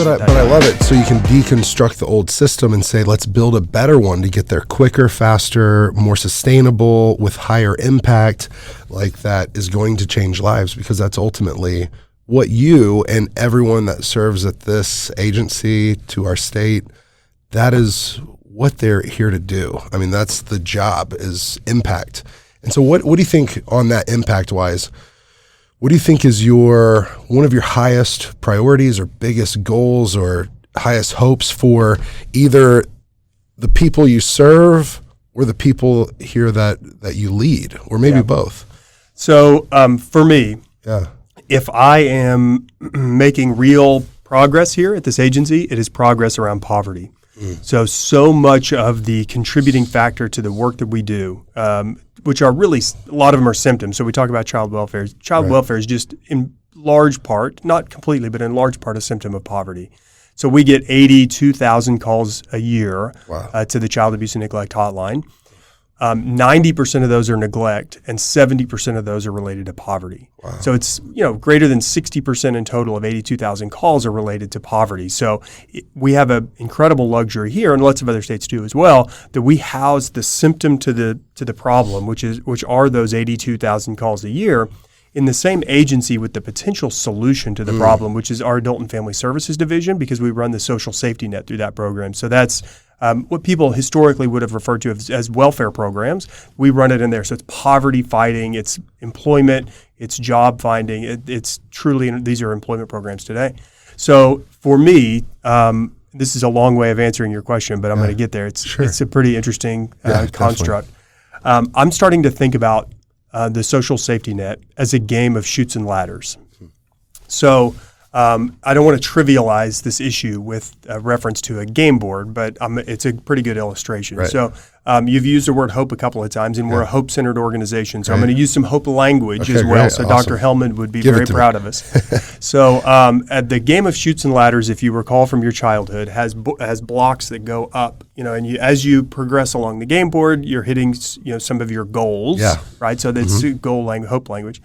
But I love it. So you can deconstruct the old system and say, let's build a better one to get there quicker, faster, more sustainable, with higher impact, like that is going to change lives, because that's ultimately what you and everyone that serves at this agency, to our state, that is what they're here to do. I mean, that's the job, is impact. And so what do you think on that impact-wise? What do you think is one of your highest priorities or biggest goals or highest hopes for either the people you serve or the people here that you lead, or maybe both? So for me, if I am making real progress here at this agency, it is progress around poverty. So much of the contributing factor to the work that we do, which are really, a lot of them are symptoms. So we talk about child welfare. Child welfare is just in large part, not completely, but in large part, a symptom of poverty. So we get 82,000 calls a year to the Child Abuse and Neglect Hotline. 90% of those are neglect, and 70% of those are related to poverty. Wow. So it's greater than 60% in total of 82,000 calls are related to poverty. So we have an incredible luxury here, and lots of other states do as well, that we house the symptom to the problem, which are those 82,000 calls a year, in the same agency with the potential solution to the problem, which is our Adult and Family Services Division, because we run the social safety net through that program. So that's what people historically would have referred to as welfare programs. We run it in there. So it's poverty fighting, it's employment, it's job finding. It's truly, these are employment programs today. So for me, this is a long way of answering your question, but I'm going to get there. It's a pretty interesting construct. I'm starting to think about the social safety net as a game of chutes and ladders. So I don't want to trivialize this issue with a reference to a game board, but it's a pretty good illustration. Right. So you've used the word hope a couple of times, and we're a hope-centered organization. So I'm going to use some hope language as well. Great. So awesome. Dr. Hellman would be very proud of us. So at the game of chutes and ladders, if you recall from your childhood, has blocks that go up. And as you progress along the game board, you're hitting some of your goals. Yeah. Right. So that's hope language.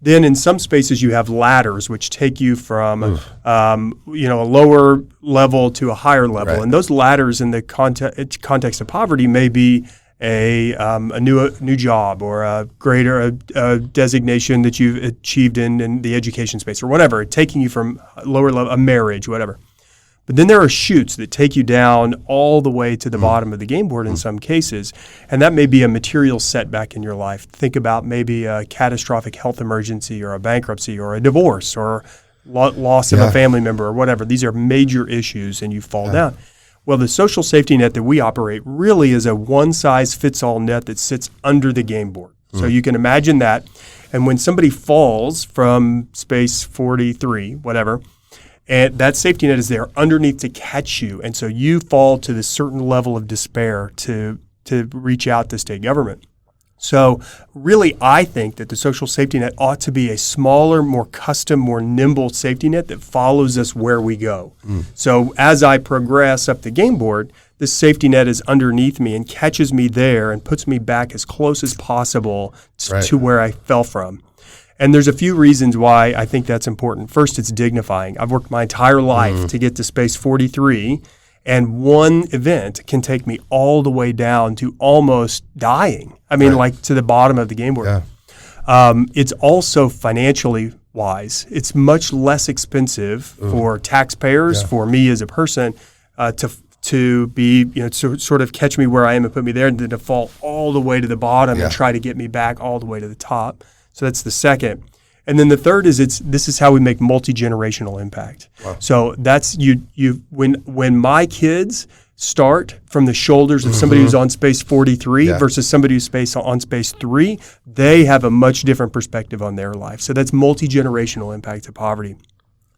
Then in some spaces you have ladders which take you from a lower level to a higher level, and those ladders in the context of poverty may be a new job or a greater designation that you've achieved in the education space or whatever, taking you from a lower level, a marriage, whatever. But then there are chutes that take you down all the way to the bottom of the game board in some cases, and that may be a material setback in your life. Think about maybe a catastrophic health emergency or a bankruptcy or a divorce or loss of a family member or whatever. These are major issues, and you fall down. Well, the social safety net that we operate really is a one-size-fits-all net that sits under the game board. So you can imagine that, and when somebody falls from space 43, whatever, and that safety net is there underneath to catch you. And so you fall to this certain level of despair to reach out to state government. So really, I think that the social safety net ought to be a smaller, more custom, more nimble safety net that follows us where we go. So as I progress up the game board, this safety net is underneath me and catches me there and puts me back as close as possible to where I fell from. And there's a few reasons why I think that's important. First, it's dignifying. I've worked my entire life to get to space 43, and one event can take me all the way down to almost dying. I mean, like to the bottom of the game board. Yeah. It's also financially wise. It's much less expensive for taxpayers, for me as a person, to be, to sort of catch me where I am and put me there, and then to fall all the way to the bottom and try to get me back all the way to the top. So that's the second. And then the third is this is how we make multi-generational impact. Wow. So that's when my kids start from the shoulders of somebody who's on space 43 versus somebody who's on space 3, they have a much different perspective on their life. So that's multi-generational impact to poverty.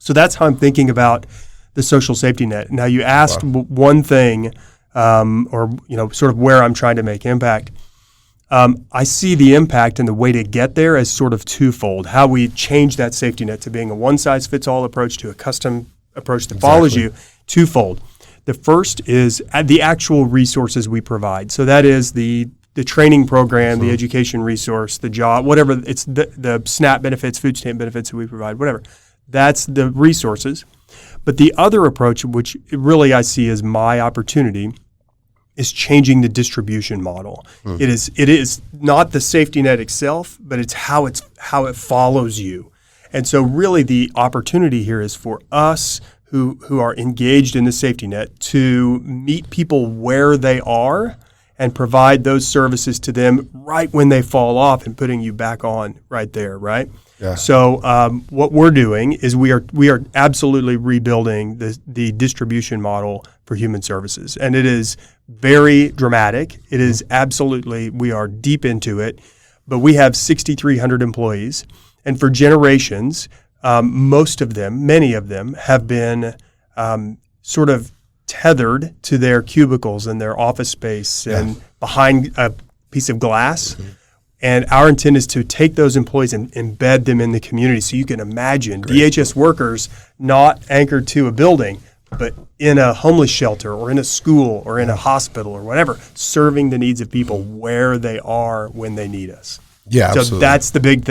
So that's how I'm thinking about the social safety net. Now you asked one thing, or sort of where I'm trying to make impact. I see the impact and the way to get there as sort of twofold. How we change that safety net to being a one-size-fits-all approach to a custom approach that follows you, twofold. The first is the actual resources we provide. So that is the training program, the education resource, the job, whatever. It's the SNAP benefits, food stamp benefits that we provide, whatever. That's the resources. But the other approach, which really I see as my opportunity, is changing the distribution model. It is not the safety net itself, but it's how it follows you. And so really the opportunity here is for us who are engaged in the safety net to meet people where they are and provide those services to them right when they fall off and putting you back on right there, right? Yeah. So what we're doing is we are absolutely rebuilding the distribution model for human services. And it is very dramatic. It is absolutely, we are deep into it, but we have 6,300 employees. And for generations, many of them have been sort of tethered to their cubicles and their office space and behind a piece of glass. And our intent is to take those employees and embed them in the community. So you can imagine DHS workers not anchored to a building, but in a homeless shelter or in a school or in a hospital or whatever, serving the needs of people where they are when they need us. Yeah, so absolutely.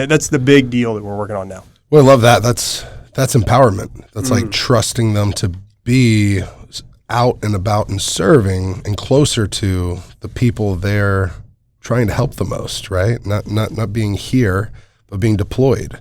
that's the big deal that we're working on now. Well, I love that. That's empowerment. That's like trusting them to be out and about and serving and closer to the people they're trying to help the most, right? Not being here, but being deployed.